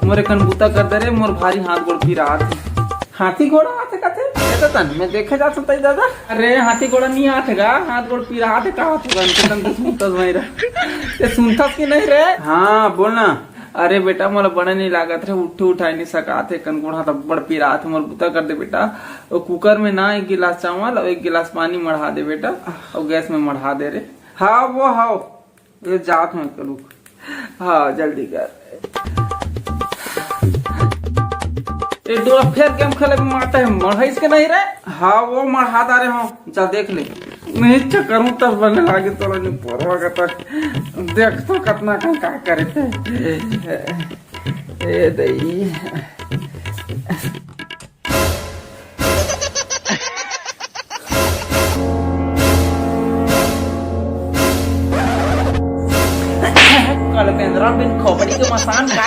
मोरे कनबूता कर दे रे, मोर भारी हाथ गोड़ पीरा आथे। हाथी घोड़ा आथे कथे एता तन मैं देखे जा सकता दादा। अरे हाथी घोड़ा नहीं आथेगा, हाथ गोड़ पीरा आथे का आथेगा इनके तन तो सुनतस मेरा ये सुनतस की नहीं रे। हाँ बोलना। अरे बेटा मोला बड़ा नहीं लागत रे, उठे उठाई नहीं सकाथे कन गोड़ा तो बड़ पीरा आथे। मोर बुता कर दे बेटा, और कुकर में ना 1 गिलास चावल और 1 गिलास पानी मढ़ा दे बेटा, और गैस में मढ़ा दे रे। हाँ वो हाँ ये जात में करूँ। हाँ जल्दी कर। ये डोरा फिर गेम खेले में मारता है, मढ़ाइस के नहीं रे। हाँ वो मढ़ा दारे हो, जा देख ले। नहीं चकरूं तब बनने लागे तो नहीं परवा का देख तो कितना का करे थे। ए दई कल केंद्रा बिन खोपड़ी के मसान का